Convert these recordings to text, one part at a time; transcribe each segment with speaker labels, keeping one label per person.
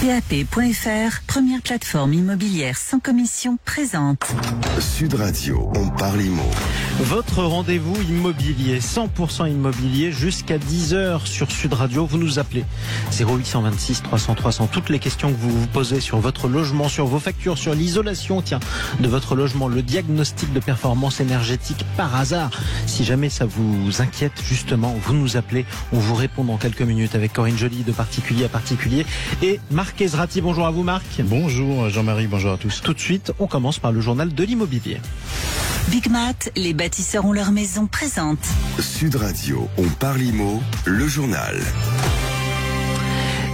Speaker 1: PAP.fr, première plateforme immobilière sans commission, présente
Speaker 2: Sud Radio, on parle immo.
Speaker 3: Votre rendez-vous immobilier, 100% immobilier, jusqu'à 10h sur Sud Radio. Vous nous appelez 0826 300 300. Toutes les questions que vous vous posez sur votre logement, sur vos factures, sur l'isolation, de votre logement, le diagnostic de performance énergétique par hasard. Si jamais ça vous inquiète, justement, vous nous appelez. On vous répond dans quelques minutes avec Corinne Joly, de particulier à particulier. Et Marc Ezrati. Bonjour à vous, Marc.
Speaker 4: Bonjour Jean-Marie, bonjour à tous.
Speaker 3: Tout de suite, on commence par le journal de l'immobilier.
Speaker 1: Big Mat, les bâtisseurs ont leur maison, présente
Speaker 2: Sud Radio, on parle immo, le journal.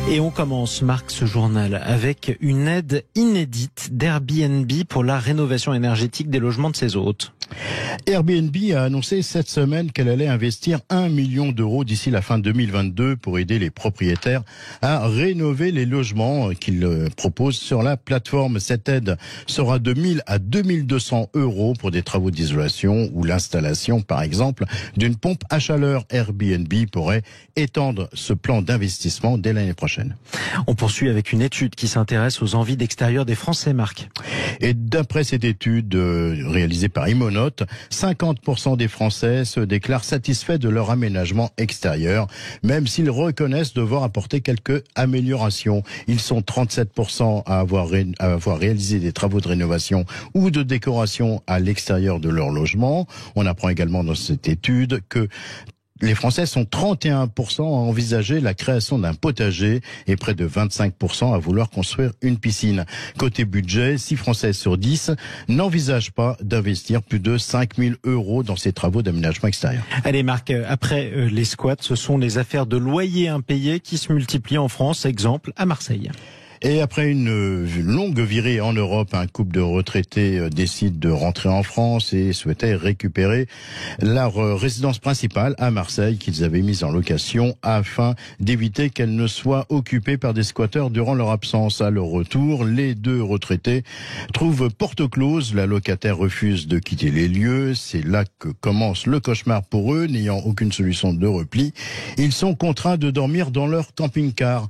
Speaker 3: Et on commence, Marc, ce journal avec une aide inédite d'Airbnb pour la rénovation énergétique des logements de ses hôtes.
Speaker 4: Airbnb a annoncé cette semaine qu'elle allait investir 1 million d'euros d'ici la fin 2022 pour aider les propriétaires à rénover les logements qu'ils proposent sur la plateforme. Cette aide sera de 1000 à 2200 euros pour des travaux d'isolation ou l'installation, par exemple, d'une pompe à chaleur. Airbnb pourrait étendre ce plan d'investissement dès l'année prochaine.
Speaker 3: On poursuit avec une étude qui s'intéresse aux envies d'extérieur des Français, Marc.
Speaker 4: Et d'après cette étude réalisée par Imonote, 50% des Français se déclarent satisfaits de leur aménagement extérieur, même s'ils reconnaissent devoir apporter quelques améliorations. Ils sont 37% à avoir réalisé des travaux de rénovation ou de décoration à l'extérieur de leur logement. On apprend également dans cette étude que les Français sont 31% à envisager la création d'un potager et près de 25% à vouloir construire une piscine. Côté budget, 6 Français sur 10 n'envisagent pas d'investir plus de 5 000 euros dans ces travaux d'aménagement extérieur.
Speaker 3: Allez Marc, après les squats, ce sont les affaires de loyers impayés qui se multiplient en France. Exemple, à Marseille.
Speaker 4: Et après une longue virée en Europe, un couple de retraités décide de rentrer en France et souhaitait récupérer leur résidence principale à Marseille qu'ils avaient mise en location afin d'éviter qu'elle ne soit occupée par des squatteurs durant leur absence. À leur retour, les deux retraités trouvent porte close. La locataire refuse de quitter les lieux. C'est là que commence le cauchemar pour eux, n'ayant aucune solution de repli. Ils sont contraints de dormir dans leur camping-car.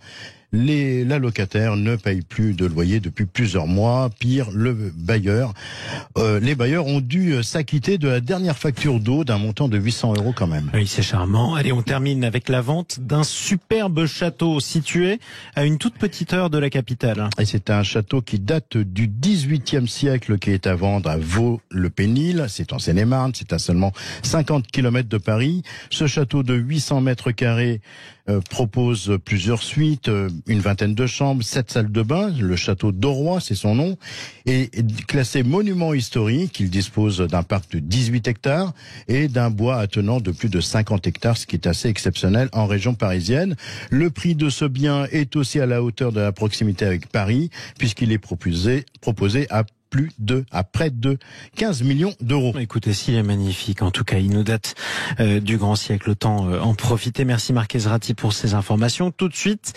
Speaker 4: La locataire ne paye plus de loyer depuis plusieurs mois. Pire, les bailleurs ont dû s'acquitter de la dernière facture d'eau d'un montant de 800 euros quand même.
Speaker 3: Oui, c'est charmant. Allez, on termine avec la vente d'un superbe château situé à une toute petite heure de la capitale.
Speaker 4: Et c'est un château qui date du XVIIIe siècle qui est à vendre à Vaux-le-Pénil. C'est en Seine-et-Marne, c'est à seulement 50 km de Paris. Ce château de 800 mètres carrés propose plusieurs suites, une vingtaine de chambres, 7 salles de bain. Le château d'Auroy, c'est son nom, est classé monument historique. Il dispose d'un parc de 18 hectares et d'un bois attenant de plus de 50 hectares, ce qui est assez exceptionnel en région parisienne. Le prix de ce bien est aussi à la hauteur de la proximité avec Paris, puisqu'il est proposé à près de 15 millions d'euros.
Speaker 3: Écoutez, s'il est magnifique, en tout cas, il nous date du grand siècle. Autant en profiter. Merci Marc Ezrati pour ces informations. Tout de suite,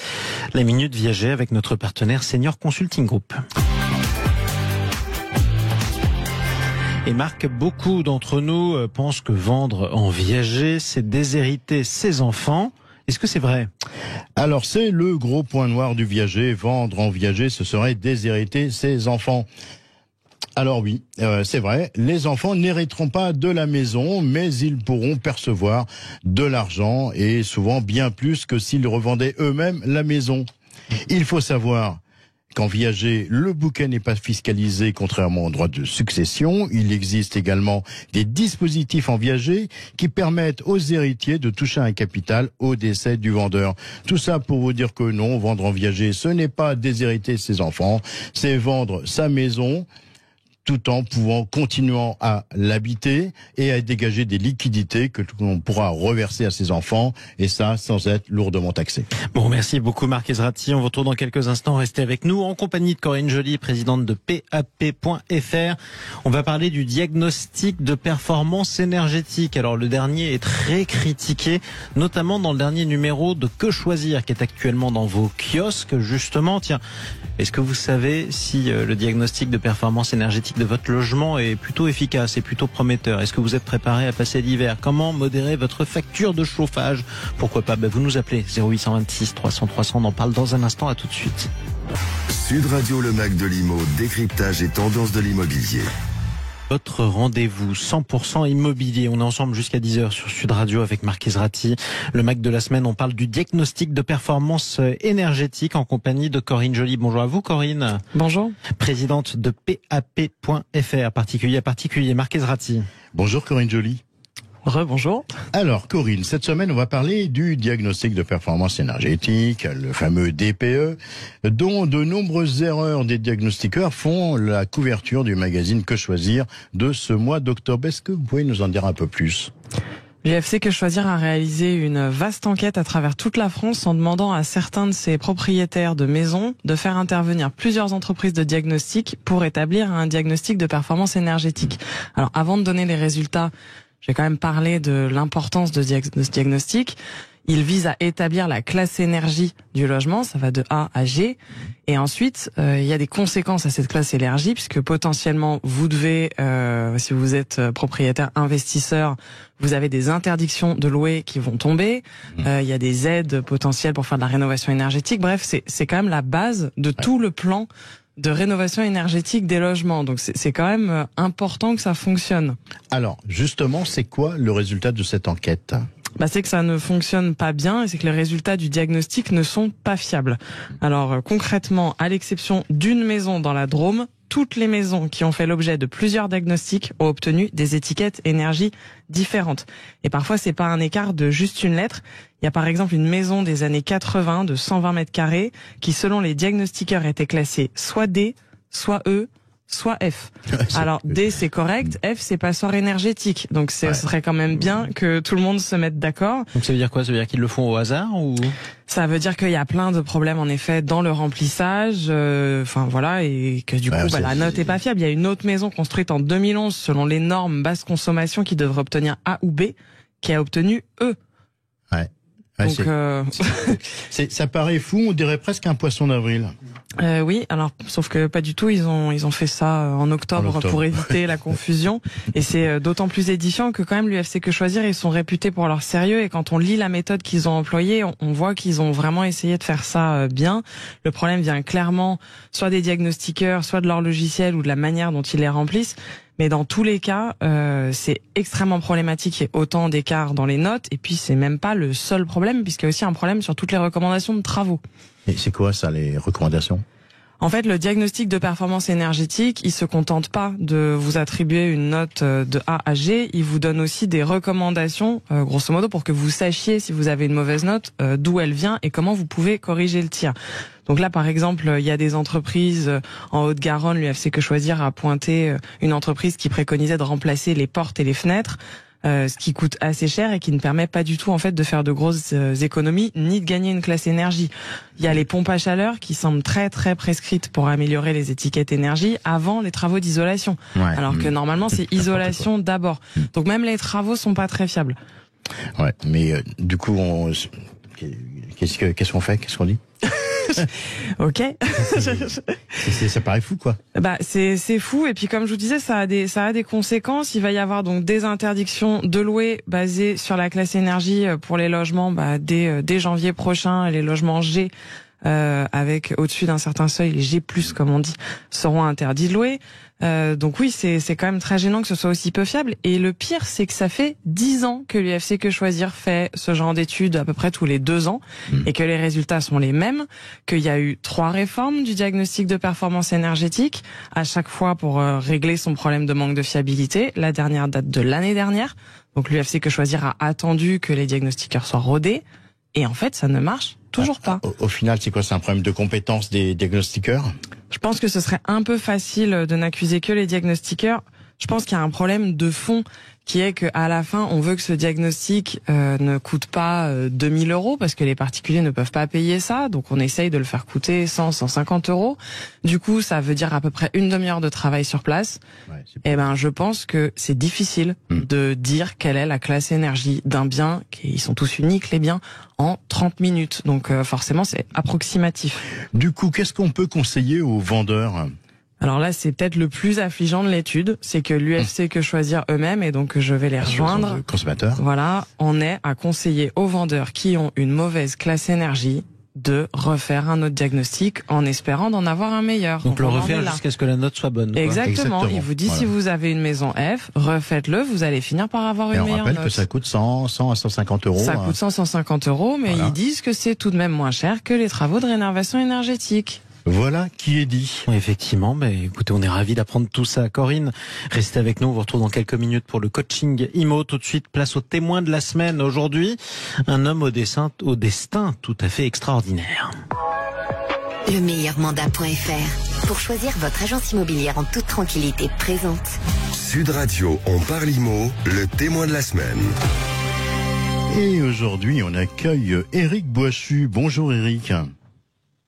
Speaker 3: la Minute Viager avec notre partenaire Senior Consulting Group. Et Marc, beaucoup d'entre nous pensent que vendre en viager, c'est déshériter ses enfants. Est-ce que c'est vrai ?
Speaker 4: Alors, c'est le gros point noir du viager. Vendre en viager, ce serait déshériter ses enfants. Alors oui, c'est vrai, les enfants n'hériteront pas de la maison, mais ils pourront percevoir de l'argent et souvent bien plus que s'ils revendaient eux-mêmes la maison. Il faut savoir qu'en viager, le bouquet n'est pas fiscalisé contrairement au droit de succession. Il existe également des dispositifs en viager qui permettent aux héritiers de toucher un capital au décès du vendeur. Tout ça pour vous dire que non, vendre en viager, ce n'est pas déshériter ses enfants, c'est vendre sa maison tout en continuant à l'habiter et à dégager des liquidités que l'on pourra reverser à ses enfants, et ça sans être lourdement taxé.
Speaker 3: Bon, merci beaucoup Marc Ezrati. On vous retrouve dans quelques instants. Restez avec nous en compagnie de Corinne Joly, présidente de PAP.fr. On va parler du diagnostic de performance énergétique. Alors le dernier est très critiqué, notamment dans le dernier numéro de Que choisir, qui est actuellement dans vos kiosques justement. Tiens, est-ce que vous savez si le diagnostic de performance énergétique de votre logement est plutôt efficace et plutôt prometteur? Est-ce que vous êtes préparé à passer l'hiver? Comment modérer votre facture de chauffage? Pourquoi pas? Vous nous appelez 0826 300 300. On en parle dans un instant. À tout de suite.
Speaker 2: Sud Radio, le Mac de l'Imo, décryptage et tendance de l'immobilier.
Speaker 3: Votre rendez-vous 100% immobilier. On est ensemble jusqu'à 10h sur Sud Radio avec Marc Ezrati. Le Mac de la semaine, on parle du diagnostic de performance énergétique en compagnie de Corinne Joly. Bonjour à vous, Corinne.
Speaker 5: Bonjour.
Speaker 3: Présidente de PAP.fr, particulier à particulier. Marc Ezrati.
Speaker 4: Bonjour Corinne Joly.
Speaker 5: Bonjour.
Speaker 4: Alors Corinne, cette semaine on va parler du diagnostic de performance énergétique, le fameux DPE, dont de nombreuses erreurs des diagnostiqueurs font la couverture du magazine Que Choisir de ce mois d'octobre. Est-ce que vous pouvez nous en dire un peu plus ?
Speaker 5: L'UFC Que Choisir a réalisé une vaste enquête à travers toute la France en demandant à certains de ses propriétaires de maisons de faire intervenir plusieurs entreprises de diagnostic pour établir un diagnostic de performance énergétique. Alors avant de donner les résultats, je vais quand même parler de l'importance de ce diagnostic. Il vise à établir la classe énergie du logement, ça va de A à G. Et ensuite, il y a des conséquences à cette classe énergie, puisque potentiellement, vous devez, si vous êtes propriétaire investisseur, vous avez des interdictions de louer qui vont tomber. Il y a des aides potentielles pour faire de la rénovation énergétique. Bref, c'est quand même la base de tout le plan de rénovation énergétique des logements. Donc c'est quand même important que ça fonctionne.
Speaker 4: Alors, justement, c'est quoi le résultat de cette enquête ?
Speaker 5: C'est que ça ne fonctionne pas bien et c'est que les résultats du diagnostic ne sont pas fiables. Alors concrètement, à l'exception d'une maison dans la Drôme, toutes les maisons qui ont fait l'objet de plusieurs diagnostics ont obtenu des étiquettes énergie différentes. Et parfois, c'est pas un écart de juste une lettre. Il y a par exemple une maison des années 80 de 120 mètres carrés qui, selon les diagnostiqueurs, était classée soit D, soit E, soit F. Alors D c'est correct, F c'est passoire énergétique. Donc ce serait quand même bien que tout le monde se mette d'accord.
Speaker 3: Donc ça veut dire quoi ? Ça veut dire qu'ils le font au hasard ou ?
Speaker 5: Ça veut dire qu'il y a plein de problèmes en effet dans le remplissage, et que du coup la note est pas fiable. Il y a une autre maison construite en 2011 selon les normes basse consommation qui devrait obtenir A ou B, qui a obtenu E. Donc,
Speaker 4: ça paraît fou, on dirait presque un poisson d'avril.
Speaker 5: Oui, alors sauf que pas du tout. Ils ont fait ça en octobre pour éviter la confusion. Et c'est d'autant plus édifiant que quand même l'UFC Que Choisir, ils sont réputés pour leur sérieux. Et quand on lit la méthode qu'ils ont employée, on voit qu'ils ont vraiment essayé de faire ça bien. Le problème vient clairement soit des diagnostiqueurs, soit de leur logiciel ou de la manière dont ils les remplissent. Mais dans tous les cas, c'est extrêmement problématique. Il y a autant d'écart dans les notes. Et puis, c'est même pas le seul problème, puisqu'il y a aussi un problème sur toutes les recommandations de travaux.
Speaker 4: Et c'est quoi ça, les recommandations ?
Speaker 5: En fait, le diagnostic de performance énergétique, il se contente pas de vous attribuer une note de A à G. Il vous donne aussi des recommandations, grosso modo, pour que vous sachiez si vous avez une mauvaise note, d'où elle vient et comment vous pouvez corriger le tir. Donc là, par exemple, il y a des entreprises en Haute-Garonne, l'UFC Que Choisir a pointé une entreprise qui préconisait de remplacer les portes et les fenêtres, ce qui coûte assez cher et qui ne permet pas du tout en fait de faire de grosses économies ni de gagner une classe énergie. Il y a les pompes à chaleur qui semblent très très prescrites pour améliorer les étiquettes énergie avant les travaux d'isolation. Alors que normalement c'est isolation d'abord. Donc même les travaux sont pas très fiables.
Speaker 4: Ouais, mais du coup qu'est-ce qu'on fait ? Qu'est-ce qu'on dit ?
Speaker 5: Ok.
Speaker 4: Ça paraît fou, quoi.
Speaker 5: C'est fou. Et puis, comme je vous disais, ça a des conséquences. Il va y avoir donc des interdictions de louer basées sur la classe énergie pour les logements, dès janvier prochain. Les logements G, avec au-dessus d'un certain seuil, les G+, comme on dit, seront interdits de louer. Donc oui, c'est quand même très gênant que ce soit aussi peu fiable. Et le pire, c'est que ça fait 10 ans que l'UFC Que Choisir fait ce genre d'études à peu près tous les 2 ans et que les résultats sont les mêmes, qu'il y a eu 3 réformes du diagnostic de performance énergétique, à chaque fois pour régler son problème de manque de fiabilité. La dernière date de l'année dernière. Donc l'UFC Que Choisir a attendu que les diagnostiqueurs soient rodés. Et en fait, ça ne marche toujours pas.
Speaker 4: Au final, c'est quoi ? C'est un problème de compétence des diagnostiqueurs ?
Speaker 5: Je pense que ce serait un peu facile de n'accuser que les diagnostiqueurs. Je pense qu'il y a un problème de fond qui est qu'à la fin, on veut que ce diagnostic ne coûte pas 2000 € parce que les particuliers ne peuvent pas payer ça. Donc on essaye de le faire coûter 100-150 €. Du coup, ça veut dire à peu près une demi-heure de travail sur place. Et je pense que c'est difficile de dire quelle est la classe énergie d'un bien. Ils sont tous uniques, les biens, en 30 minutes. Donc forcément, c'est approximatif.
Speaker 4: Du coup, qu'est-ce qu'on peut conseiller aux vendeurs ?
Speaker 5: Alors là, c'est peut-être le plus affligeant de l'étude, c'est que l'UFC Que Choisir eux-mêmes, et donc je vais les rejoindre.
Speaker 4: Consommateurs.
Speaker 5: Voilà, on est à conseiller aux vendeurs qui ont une mauvaise classe énergie de refaire un autre diagnostic en espérant d'en avoir un meilleur.
Speaker 3: Donc le
Speaker 5: on en est
Speaker 3: refaire
Speaker 5: là.
Speaker 3: jusqu'à ce que la note soit bonne. quoi.
Speaker 5: Exactement. Il vous dit
Speaker 4: Voilà.
Speaker 5: si vous avez une maison F, refaites-le, vous allez finir par avoir
Speaker 4: Et
Speaker 5: une
Speaker 4: on
Speaker 5: meilleure
Speaker 4: rappelle
Speaker 5: note.
Speaker 4: que ça coûte 100 à 150 euros.
Speaker 5: Ça
Speaker 4: hein.
Speaker 5: coûte 150 euros, mais
Speaker 4: Voilà.
Speaker 5: ils disent que c'est tout de même moins cher que les travaux de rénovation énergétique.
Speaker 4: Voilà qui est dit.
Speaker 3: Effectivement, mais écoutez, on est ravis d'apprendre tout ça. Corinne, restez avec nous. On vous retrouve dans quelques minutes pour le coaching IMO. Tout de suite, place au témoin de la semaine. Aujourd'hui, un homme au destin tout à fait extraordinaire.
Speaker 6: Le meilleur mandat.fr pour choisir votre agence immobilière en toute tranquillité présente.
Speaker 2: Sud Radio, on parle IMO, le témoin de la semaine.
Speaker 4: Et aujourd'hui, on accueille Éric Boischu. Bonjour Éric.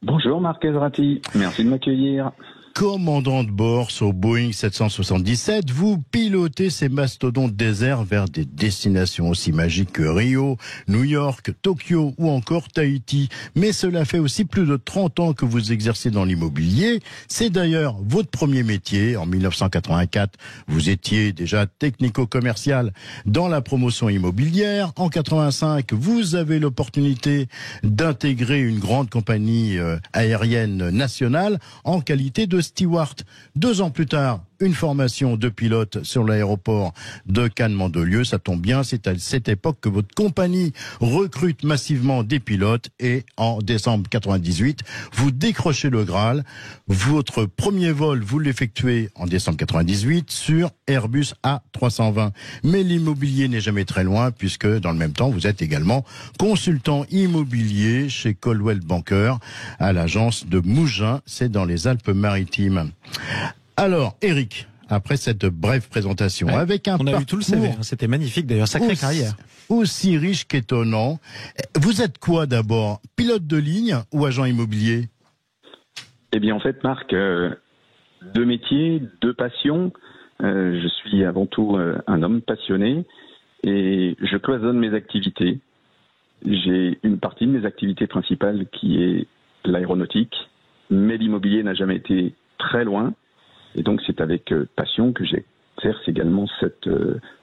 Speaker 7: Bonjour Marc Ezrati, merci de m'accueillir.
Speaker 4: Commandant de bord sur Boeing 777, vous pilotez ces mastodontes déserts vers des destinations aussi magiques que Rio, New York, Tokyo ou encore Tahiti. Mais cela fait aussi plus de 30 ans que vous exercez dans l'immobilier. C'est d'ailleurs votre premier métier. En 1984, vous étiez déjà technico-commercial dans la promotion immobilière. En 85, vous avez l'opportunité d'intégrer une grande compagnie aérienne nationale en qualité de steward. 2 ans plus tard, une formation de pilote sur l'aéroport de Cannes-Mandelieu. Ça tombe bien, c'est à cette époque que votre compagnie recrute massivement des pilotes et en décembre 98, vous décrochez le Graal. Votre premier vol, vous l'effectuez en décembre 98 sur Airbus A320. Mais l'immobilier n'est jamais très loin puisque dans le même temps, vous êtes également consultant immobilier chez Coldwell Banker à l'agence de Mougins, c'est dans les Alpes-Maritimes. Alors, Éric, après cette brève présentation,
Speaker 3: Ouais,
Speaker 4: avec un
Speaker 3: on a vu tout le CV,
Speaker 4: parcours
Speaker 3: hein, c'était magnifique d'ailleurs, sacrée carrière.
Speaker 4: aussi riche qu'étonnant, vous êtes quoi d'abord? Pilote de ligne ou agent immobilier?
Speaker 7: Eh bien en fait Marc, 2 métiers, 2 passions. Je suis avant tout un homme passionné et je cloisonne mes activités. J'ai une partie de mes activités principales qui est l'aéronautique, mais l'immobilier n'a jamais été très loin. Et donc c'est avec passion que j'exerce également cette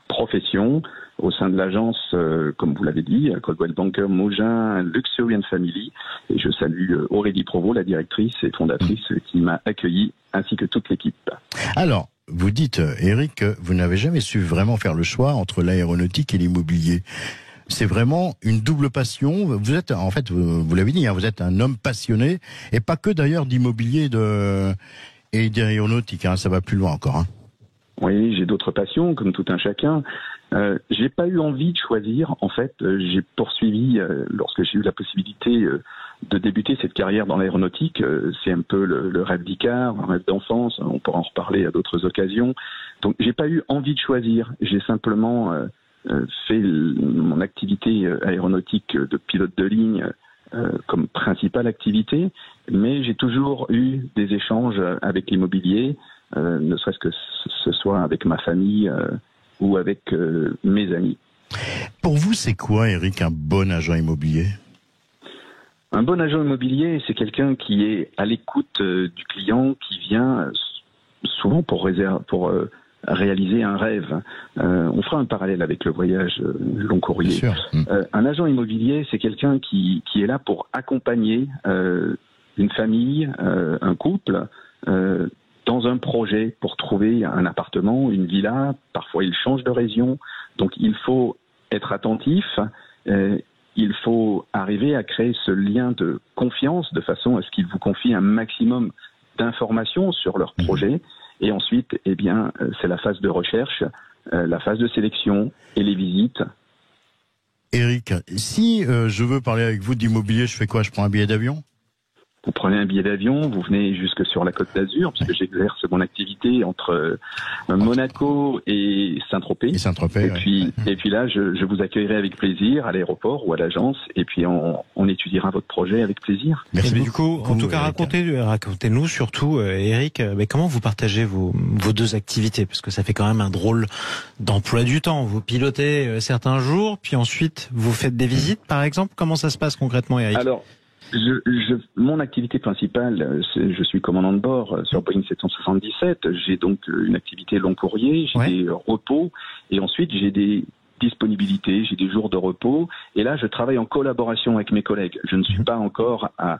Speaker 7: profession au sein de l'agence, comme vous l'avez dit, Coldwell Banker Mougins Luxury and Family. Et je salue Aurélie Provost, la directrice et fondatrice qui m'a accueilli, ainsi que toute l'équipe.
Speaker 4: Alors, vous dites, Éric, que vous n'avez jamais su vraiment faire le choix entre l'aéronautique et l'immobilier. C'est vraiment une double passion. Vous êtes, en fait, vous l'avez dit, hein, vous êtes un homme passionné, et pas que d'ailleurs d'immobilier et d'aéronautique. Hein, ça va plus loin encore. Hein.
Speaker 7: Oui, j'ai d'autres passions, comme tout un chacun. J'ai pas eu envie de choisir. En fait, j'ai poursuivi, lorsque j'ai eu la possibilité de débuter cette carrière dans l'aéronautique. C'est un peu le rêve d'Icare, un rêve d'enfance. On pourra en reparler à d'autres occasions. Donc, j'ai pas eu envie de choisir. J'ai simplement fait mon activité aéronautique de pilote de ligne comme principale activité, mais j'ai toujours eu des échanges avec l'immobilier, ne serait-ce que ce soit avec ma famille ou avec mes amis.
Speaker 4: Pour vous, c'est quoi, Éric, un bon agent immobilier?
Speaker 7: Un bon agent immobilier, c'est quelqu'un qui est à l'écoute du client, qui vient souvent pour réaliser un rêve. On fera un parallèle avec le voyage long courrier.
Speaker 4: Bien sûr.
Speaker 7: Un agent immobilier, c'est quelqu'un qui est là pour accompagner une famille, un couple, dans un projet pour trouver un appartement, une villa. Parfois, il change de région. Donc, il faut être attentif. Il faut arriver à créer ce lien de confiance de façon à ce qu'ils vous confient un maximum d'informations sur leur projet. Et ensuite, eh bien, c'est la phase de recherche, la phase de sélection et les visites.
Speaker 4: Éric, si je veux parler avec vous d'immobilier, je fais quoi? Je prends un billet d'avion?
Speaker 7: Vous prenez un billet d'avion, vous venez jusque sur la Côte d'Azur, puisque j'exerce mon activité entre Monaco et Saint-Tropez.
Speaker 4: Et Saint-Tropez,
Speaker 7: Et puis là, je vous accueillerai avec plaisir à l'aéroport ou à l'agence, et puis on étudiera votre projet avec plaisir.
Speaker 4: Merci
Speaker 3: Mais
Speaker 4: beaucoup.
Speaker 3: du coup, en tout cas, racontez-nous surtout, Éric, mais comment vous partagez vos 2 activités? Parce que ça fait quand même un drôle d'emploi du temps. Vous pilotez certains jours, puis ensuite vous faites des visites, par exemple. Comment ça se passe concrètement, Éric?
Speaker 7: Alors, mon activité principale, je suis commandant de bord sur Boeing 777. J'ai donc une activité long courrier, j'ai des repos, et ensuite j'ai des disponibilité, j'ai des jours de repos. Et là, je travaille en collaboration avec mes collègues. Je ne suis pas encore à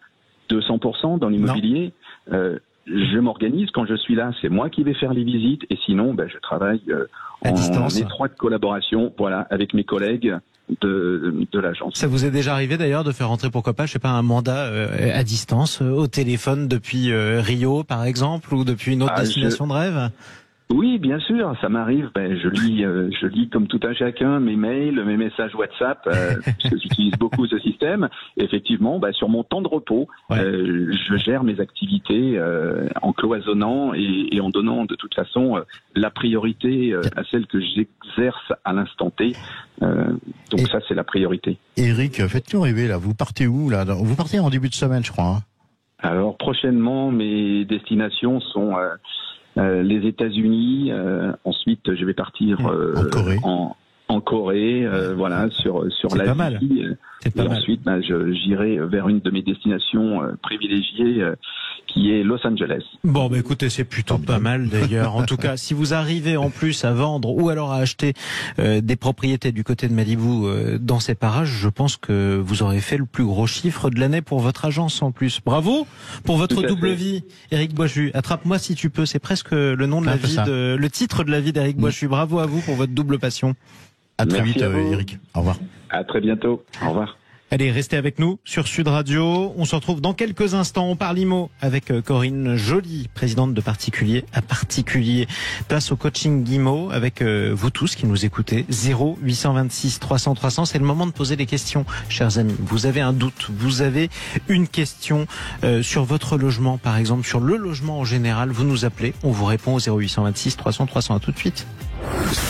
Speaker 7: 200% dans l'immobilier. Je m'organise. Quand je suis là, c'est moi qui vais faire les visites. Et sinon, je travaille en étroite collaboration, avec mes collègues de l'agence.
Speaker 3: Ça vous est déjà arrivé d'ailleurs de faire rentrer, pourquoi pas, je sais pas, un mandat à distance, au téléphone depuis Rio par exemple, ou depuis une autre destination de rêve?
Speaker 7: Oui, bien sûr, ça m'arrive. Je lis comme tout un chacun mes mails, mes messages WhatsApp, parce que j'utilise beaucoup ce système. Et effectivement, sur mon temps de repos, je gère mes activités en cloisonnant et en donnant de toute façon la priorité à celle que j'exerce à l'instant T. Donc ça, c'est la priorité.
Speaker 4: Eric, faites-nous rêver là. Vous partez où là? Vous partez en début de semaine, je crois.
Speaker 7: Alors prochainement, mes destinations sont les États-Unis. Ensuite, je vais partir en Corée, sur l'Asie.
Speaker 3: Pas mal.
Speaker 7: Et ensuite, j'irai vers une de mes destinations privilégiées, qui est Los Angeles.
Speaker 3: Bon, écoutez, c'est plutôt pas mal d'ailleurs. En tout cas, si vous arrivez en plus à vendre ou alors à acheter des propriétés du côté de Malibu dans ces parages, je pense que vous aurez fait le plus gros chiffre de l'année pour votre agence en plus. Bravo pour votre double vie, Éric Boisjus. Attrape-moi si tu peux. C'est presque le nom de la vie, le titre de la vie d'Éric Boisjus. Bravo à vous pour votre double passion.
Speaker 4: À très vite, Éric. Au revoir.
Speaker 7: À très bientôt. Au revoir.
Speaker 3: Allez, restez avec nous sur Sud Radio. On se retrouve dans quelques instants. On parle IMO avec Corinne Joly, présidente de Particulier à Particulier. Place au coaching IMO avec vous tous qui nous écoutez. 0826 300 300. C'est le moment de poser des questions, chers amis. Vous avez un doute, vous avez une question sur votre logement, par exemple, sur le logement en général. Vous nous appelez, on vous répond au 0826 300 300. À tout de suite.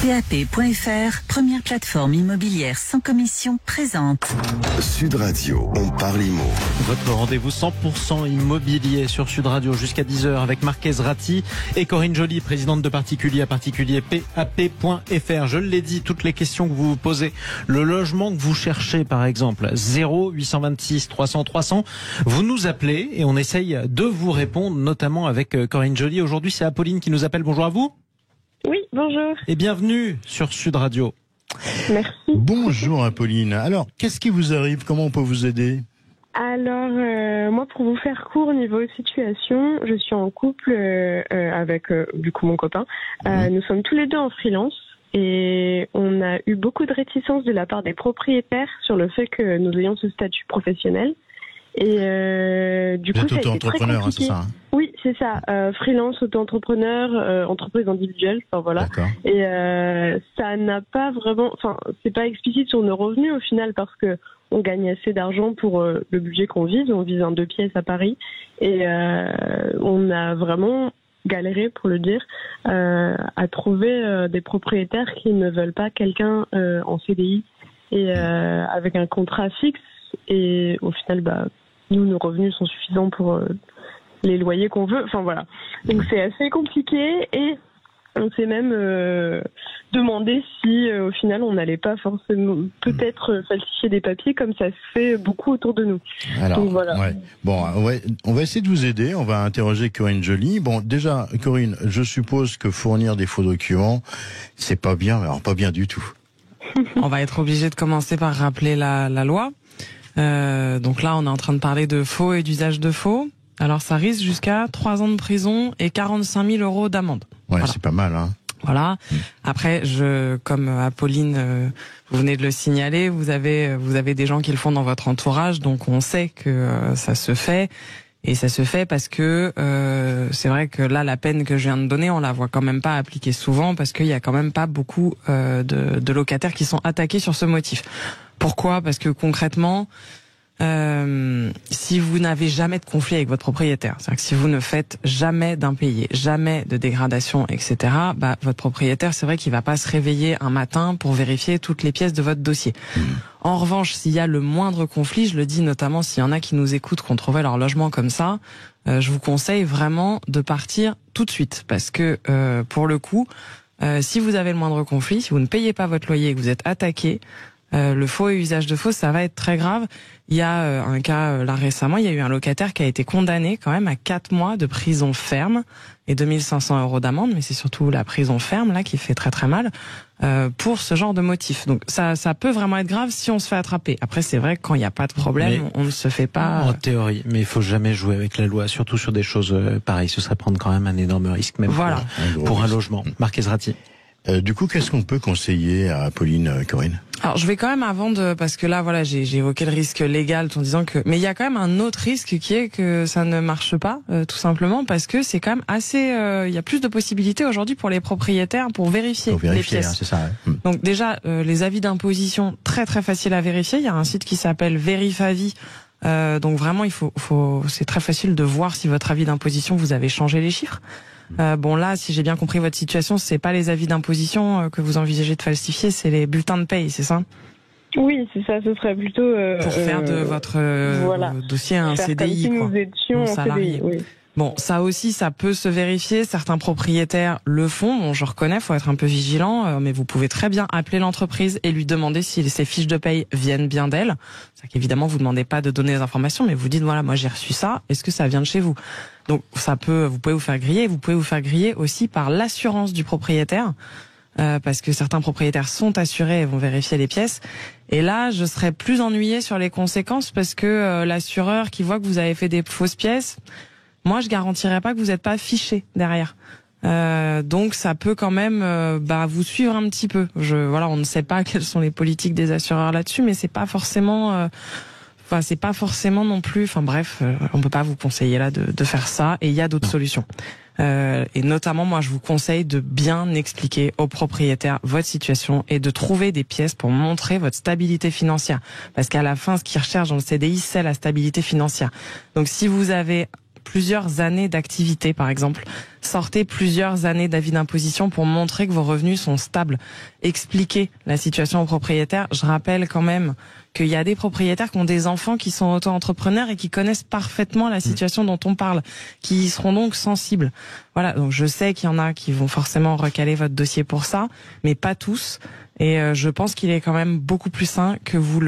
Speaker 1: PAP.fr, première plateforme immobilière sans commission présente.
Speaker 2: Sud Radio, on parle IMO.
Speaker 3: Votre rendez-vous 100% immobilier sur Sud Radio jusqu'à 10h avec Marc Ezrati et Corinne Joly, présidente de Particulier à Particulier, PAP.fr. Je l'ai dit, toutes les questions que vous vous posez, le logement que vous cherchez par exemple, 0826 300 300, vous nous appelez et on essaye de vous répondre, notamment avec Corinne Joly. Aujourd'hui, c'est Apolline qui nous appelle. Bonjour à vous.
Speaker 8: Oui, bonjour.
Speaker 3: Et bienvenue sur Sud Radio.
Speaker 8: Merci.
Speaker 4: Bonjour Apolline. Alors, qu'est-ce qui vous arrive? Comment on peut vous aider?
Speaker 8: Alors, moi, pour vous faire court au niveau situation, je suis en couple avec du coup mon copain. Nous sommes tous les deux en freelance et on a eu beaucoup de réticence de la part des propriétaires sur le fait que nous ayons ce statut professionnel. Et du coup, ça a été très compliqué.
Speaker 4: C'est ça, hein?
Speaker 8: Oui, c'est ça. Freelance, auto-entrepreneur, entreprise individuelle. Enfin voilà.
Speaker 4: D'accord.
Speaker 8: Et ça n'a pas vraiment. Enfin, c'est pas explicite sur nos revenus au final parce que on gagne assez d'argent pour le budget qu'on vise. On vise un 2 pièces à Paris et on a vraiment galéré, pour le dire, à trouver des propriétaires qui ne veulent pas quelqu'un en CDI et avec un contrat fixe. Et au final, nous, nos revenus sont suffisants pour les loyers qu'on veut. Enfin, voilà. Donc, c'est assez compliqué et on s'est même demandé si, au final, on n'allait pas forcément peut-être falsifier des papiers comme ça se fait beaucoup autour de nous.
Speaker 4: Alors,
Speaker 8: donc, voilà.
Speaker 4: Ouais. Bon, on va essayer de vous aider. On va interroger Corinne Joly. Bon, déjà, Corinne, je suppose que fournir des faux documents, c'est pas bien, alors pas bien du tout.
Speaker 5: On va être obligé de commencer par rappeler la loi. Donc là, on est en train de parler de faux et d'usage de faux. Alors, ça risque jusqu'à 3 ans de prison et 45 000 € d'amende.
Speaker 4: Ouais,
Speaker 5: voilà.
Speaker 4: C'est pas mal, hein.
Speaker 5: Voilà. Après, comme Apolline, vous venez de le signaler, vous avez des gens qui le font dans votre entourage, donc on sait que ça se fait. Et ça se fait parce que c'est vrai que là, la peine que je viens de donner, on la voit quand même pas appliquée souvent parce qu'il y a quand même pas beaucoup de locataires qui sont attaqués sur ce motif. Pourquoi? Parce que concrètement, si vous n'avez jamais de conflit avec votre propriétaire, c'est-à-dire que si vous ne faites jamais d'impayés, jamais de dégradation, etc., votre propriétaire, c'est vrai qu'il va pas se réveiller un matin pour vérifier toutes les pièces de votre dossier. En revanche, s'il y a le moindre conflit, je le dis notamment s'il y en a qui nous écoutent, qui ont trouvé leur logement comme ça, je vous conseille vraiment de partir tout de suite parce que pour le coup, si vous avez le moindre conflit, si vous ne payez pas votre loyer et que vous êtes attaqué, Le faux et usage de faux, ça va être très grave. Il y a un cas là récemment, il y a eu un locataire qui a été condamné quand même à 4 mois de prison ferme et 2500 € d'amende, mais c'est surtout la prison ferme là qui fait très très mal pour ce genre de motif. Donc ça peut vraiment être grave si on se fait attraper. Après c'est vrai que quand il n'y a pas de problème, on ne se fait pas...
Speaker 3: En théorie, mais il faut jamais jouer avec la loi, surtout sur des choses pareilles. Ce serait prendre quand même un énorme risque, même
Speaker 5: voilà.
Speaker 3: pour un logement. Marc Ezrati.
Speaker 4: Du coup, qu'est-ce qu'on peut conseiller à Pauline, Corinne?
Speaker 5: Alors, je vais quand même parce que là, voilà, j'ai évoqué le risque légal en disant que, mais il y a quand même un autre risque qui est que ça ne marche pas, tout simplement, parce que c'est quand même assez, il y a plus de possibilités aujourd'hui pour les propriétaires pour vérifier les pièces.
Speaker 4: Hein, c'est ça. Ouais.
Speaker 5: Donc déjà, les avis d'imposition, très très facile à vérifier. Il y a un site qui s'appelle Verifavis. Donc vraiment, c'est très facile de voir si votre avis d'imposition, vous avez changé les chiffres. Bon là, si j'ai bien compris votre situation, c'est pas les avis d'imposition que vous envisagez de falsifier, c'est les bulletins de paye, c'est ça?
Speaker 8: Oui, c'est ça. Ce serait plutôt
Speaker 5: pour faire de votre dossier un
Speaker 8: faire
Speaker 5: CDI,
Speaker 8: comme si
Speaker 5: quoi.
Speaker 8: nous étions en
Speaker 5: salarié.
Speaker 8: CDI, oui.
Speaker 5: Bon, ça aussi, ça peut se vérifier. Certains propriétaires le font. Bon, je reconnais, faut être un peu vigilant, mais vous pouvez très bien appeler l'entreprise et lui demander si ces fiches de paye viennent bien d'elle. C'est qu'évidemment, vous demandez pas de donner les informations, mais vous dites voilà, moi j'ai reçu ça. Est-ce que ça vient de chez vous? Donc, vous pouvez vous faire griller. Vous pouvez vous faire griller aussi par l'assurance du propriétaire. Parce que certains propriétaires sont assurés et vont vérifier les pièces. Et là, je serais plus ennuyée sur les conséquences parce que l'assureur qui voit que vous avez fait des fausses pièces, moi, je garantirais pas que vous n'êtes pas fiché derrière. Donc, ça peut quand même vous suivre un petit peu. On ne sait pas quelles sont les politiques des assureurs là-dessus, mais c'est pas forcément... c'est pas forcément non plus... Enfin bref, on peut pas vous conseiller là de faire ça. Et il y a d'autres solutions. Et notamment, moi, je vous conseille de bien expliquer aux propriétaires votre situation et de trouver des pièces pour montrer votre stabilité financière. Parce qu'à la fin, ce qu'ils recherchent dans le CDI, c'est la stabilité financière. Donc, si vous avez plusieurs années d'activité, par exemple, sortez plusieurs années d'avis d'imposition pour montrer que vos revenus sont stables. Expliquez la situation aux propriétaires. Je rappelle quand même qu'il y a des propriétaires qui ont des enfants qui sont auto-entrepreneurs et qui connaissent parfaitement la situation dont on parle, qui seront donc sensibles. Voilà, donc je sais qu'il y en a qui vont forcément recaler votre dossier pour ça, mais pas tous. Et je pense qu'il est quand même beaucoup plus sain que vous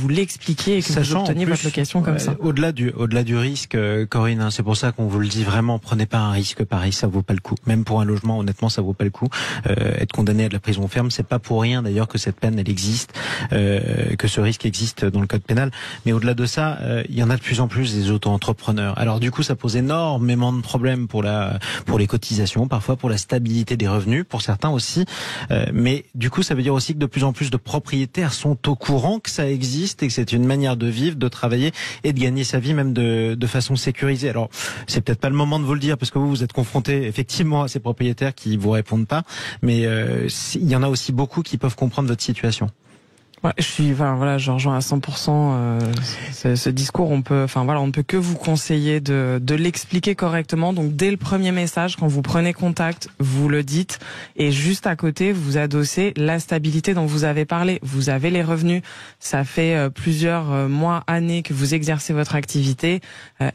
Speaker 5: l'expliquiez et que vous obteniez votre location comme ça.
Speaker 3: Au-delà du risque, Corinne, hein, c'est pour ça qu'on vous le dit vraiment, prenez pas un risque pareil, ça vaut pas le coup. Même pour un logement, honnêtement, ça vaut pas le coup. Être condamné à de la prison ferme, c'est pas pour rien d'ailleurs que cette peine elle existe, que ce risque existe dans le code pénal. Mais au-delà de ça, il y en a de plus en plus des auto-entrepreneurs. Alors du coup, ça pose énormément de problèmes pour les cotisations, parfois pour la stabilité des revenus, pour certains aussi. Mais du coup, ça veut dire aussi que de plus en plus de propriétaires sont au courant que ça existe et que c'est une manière de vivre, de travailler et de gagner sa vie même de façon sécurisée. Alors, c'est peut-être pas le moment de vous le dire parce que vous êtes confronté effectivement à ces propriétaires qui vous répondent pas, mais il y en a aussi beaucoup qui peuvent comprendre votre situation.
Speaker 5: Ouais, je rejoins à 100% ce discours. On ne peut que vous conseiller de l'expliquer correctement. Donc dès le premier message, quand vous prenez contact, vous le dites, et juste à côté, vous adossez la stabilité dont vous avez parlé. Vous avez les revenus, ça fait plusieurs mois, années que vous exercez votre activité,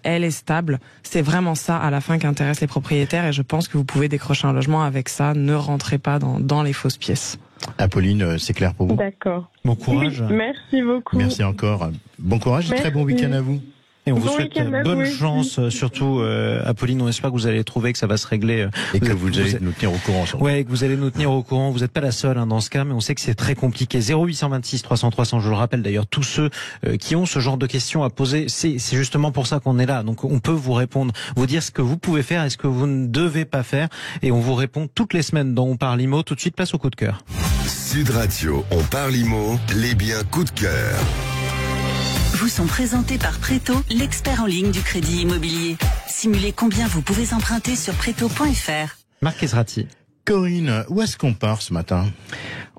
Speaker 5: elle est stable. C'est vraiment ça à la fin qui intéresse les propriétaires, et je pense que vous pouvez décrocher un logement avec ça. Ne rentrez pas dans les fausses pièces.
Speaker 4: Apolline, c'est clair pour vous?
Speaker 8: D'accord.
Speaker 3: Bon courage.
Speaker 8: Oui, merci beaucoup.
Speaker 4: Merci encore. Bon courage et très bon week-end à vous.
Speaker 3: Et on vous
Speaker 8: Bon
Speaker 3: souhaite
Speaker 8: week-end à
Speaker 3: bonne
Speaker 8: vous
Speaker 3: chance, surtout Apolline. On espère que vous allez trouver que ça va se régler.
Speaker 4: Et que vous allez nous tenir au courant.
Speaker 3: Ouais, que vous allez nous tenir au courant. Vous n'êtes pas la seule dans ce cas, mais on sait que c'est très compliqué. 0826 300 300, je le rappelle d'ailleurs, tous ceux qui ont ce genre de questions à poser, c'est justement pour ça qu'on est là. Donc on peut vous répondre, vous dire ce que vous pouvez faire et ce que vous ne devez pas faire. Et on vous répond toutes les semaines dans On parle IMO. Tout de suite, place au coup de cœur.
Speaker 2: Sud Radio, on parle IMO, les biens coup de cœur.
Speaker 1: Vous sont présentés par Préto, l'expert en ligne du crédit immobilier. Simulez combien vous pouvez emprunter sur Préto.fr.
Speaker 3: Marc Ezrati.
Speaker 4: Corinne, où est-ce qu'on part ce matin?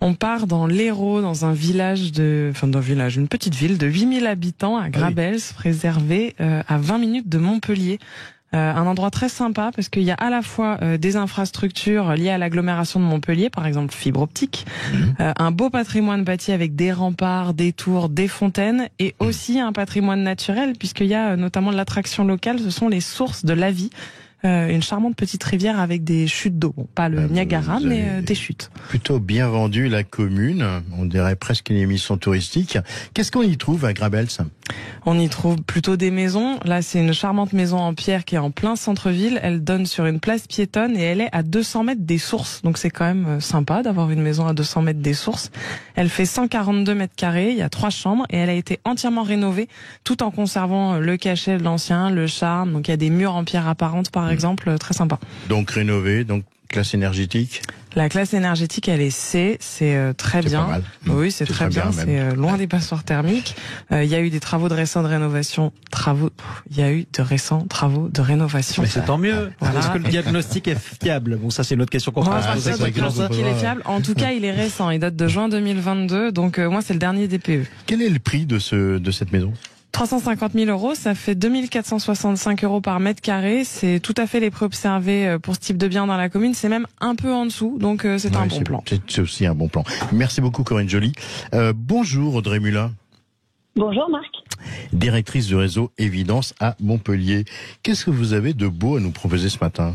Speaker 5: On part dans l'Hérault, dans un village une petite ville de 8000 habitants à Grabels, réservé à 20 minutes de Montpellier. Un endroit très sympa parce qu'il y a à la fois des infrastructures liées à l'agglomération de Montpellier, par exemple fibre optique, un beau patrimoine bâti avec des remparts, des tours, des fontaines, et aussi un patrimoine naturel puisqu'il y a notamment de l'attraction locale, ce sont les sources de l'Avie. une charmante petite rivière avec des chutes d'eau. Bon, pas le Niagara, mais des chutes.
Speaker 4: Plutôt bien vendu la commune, on dirait presque une émission touristique. Qu'est-ce qu'on y trouve à Grabels?
Speaker 5: On y trouve plutôt des maisons. Là, c'est une charmante maison en pierre qui est en plein centre-ville. Elle donne sur une place piétonne et elle est à 200 mètres des sources. Donc c'est quand même sympa d'avoir une maison à 200 mètres des sources. Elle fait 142 mètres carrés, il y a 3 chambres et elle a été entièrement rénovée tout en conservant le cachet de l'ancien, le charme. Donc il y a des murs en pierre apparente par exemple, très sympa.
Speaker 4: Donc rénové, donc classe énergétique?
Speaker 5: La classe énergétique, elle est C, c'est très bien.
Speaker 4: Pas mal.
Speaker 5: Oui, c'est très bien, c'est loin des passoires thermiques. Il y a eu des travaux de récente rénovation, il y a eu de récents travaux de rénovation.
Speaker 3: Mais c'est tant mieux.
Speaker 5: Voilà.
Speaker 3: Est-ce que le diagnostic est fiable? Bon, ça c'est une autre question qu'on peut se poser.
Speaker 5: Il est fiable. En tout cas, il est récent, il date de juin 2022, donc moi c'est le dernier DPE.
Speaker 4: Quel est le prix de cette maison?
Speaker 5: 350 000 euros, ça fait 2465 euros par mètre carré. C'est tout à fait les prix observés pour ce type de bien dans la commune. C'est même un peu en dessous, donc c'est un bon plan.
Speaker 4: C'est aussi un bon plan. Merci beaucoup Corinne Joly. Bonjour Audrey Mulin.
Speaker 9: Bonjour Marc.
Speaker 4: Directrice du réseau Évidence à Montpellier. Qu'est-ce que vous avez de beau à nous proposer ce matin?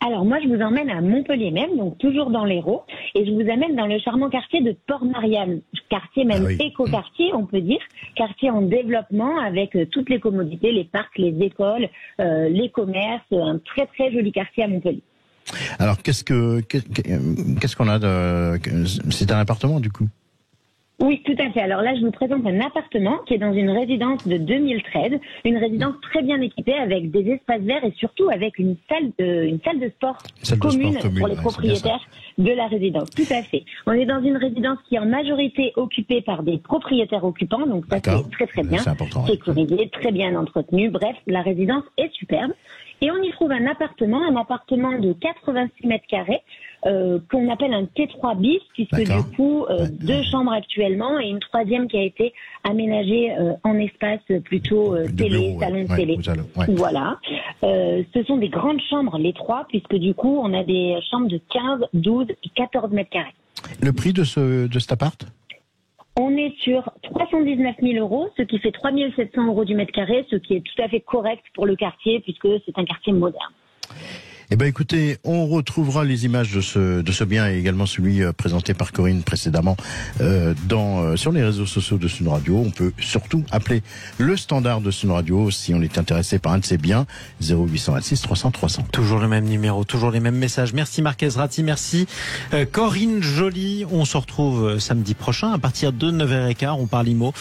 Speaker 9: Alors moi je vous emmène à Montpellier même, donc toujours dans l'Hérault, et je vous amène dans le charmant quartier de Port-Marianne, quartier même éco-quartier on peut dire, quartier en développement avec toutes les commodités, les parcs, les écoles, les commerces, un très très joli quartier à Montpellier.
Speaker 4: Alors qu'est-ce qu'on a c'est un appartement du coup?
Speaker 9: Oui, tout à fait. Alors là, je vous présente un appartement qui est dans une résidence de 2013, une résidence très bien équipée avec des espaces verts et surtout avec une salle de sport commune pour les propriétaires de la résidence. Tout à fait. On est dans une résidence qui est en majorité occupée par des propriétaires occupants, donc ça c'est très très bien, sécurisé, très bien entretenu. Bref, la résidence est superbe. Et on y trouve un appartement de 86 mètres carrés, qu'on appelle un T3 bis, puisque du coup, 2 chambres actuellement et une 3e qui a été aménagée en espace plutôt télé, salon de télé. Voilà. Ce sont des grandes chambres, les 3, puisque du coup, on a des chambres de 15, 12 et 14 mètres carrés.
Speaker 4: Le prix de cet appart?
Speaker 9: On est sur 319 000 euros, ce qui fait 3 700 euros du mètre carré, ce qui est tout à fait correct pour le quartier, puisque c'est un quartier moderne.
Speaker 4: Eh ben, écoutez, on retrouvera les images de ce bien et également celui présenté par Corinne précédemment sur les réseaux sociaux de Sud Radio. On peut surtout appeler le standard de Sud Radio si on est intéressé par un de ces biens, 0826 300 300.
Speaker 3: Toujours le même numéro, toujours les mêmes messages. Merci Marc Ezrati, merci Corinne Joly. On se retrouve samedi prochain à partir de 9h15. On parle IMO,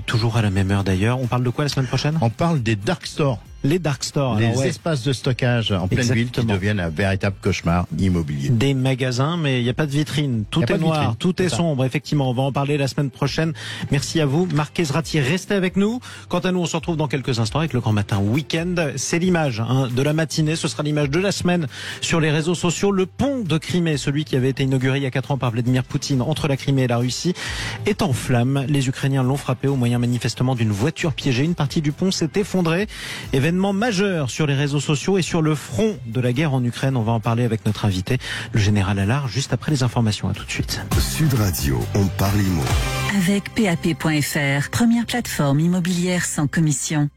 Speaker 3: toujours à la même heure d'ailleurs. On parle de quoi la semaine prochaine?
Speaker 4: On parle des dark stores.
Speaker 3: Les dark stores,
Speaker 4: les espaces de stockage en pleine ville qui deviennent un véritable cauchemar immobilier.
Speaker 3: Des magasins, mais il n'y a pas de vitrine. Tout est noir, tout est sombre. Effectivement, on va en parler la semaine prochaine. Merci à vous, Marc Ezrati. Restez avec nous. Quant à nous, on se retrouve dans quelques instants avec le Grand Matin Week-end. C'est l'image de la matinée. Ce sera l'image de la semaine sur les réseaux sociaux. Le pont de Crimée, celui qui avait été inauguré il y a 4 ans par Vladimir Poutine entre la Crimée et la Russie, est en flammes. Les Ukrainiens l'ont frappé au moyen manifestement d'une voiture piégée. Une partie du pont s'est effondrée. Événement majeur sur les réseaux sociaux et sur le front de la guerre en Ukraine. On va en parler avec notre invité, le général Allard, juste après les informations. À tout de suite.
Speaker 2: Sud Radio, on parle IMO.
Speaker 1: Avec PAP.fr, première plateforme immobilière sans commission.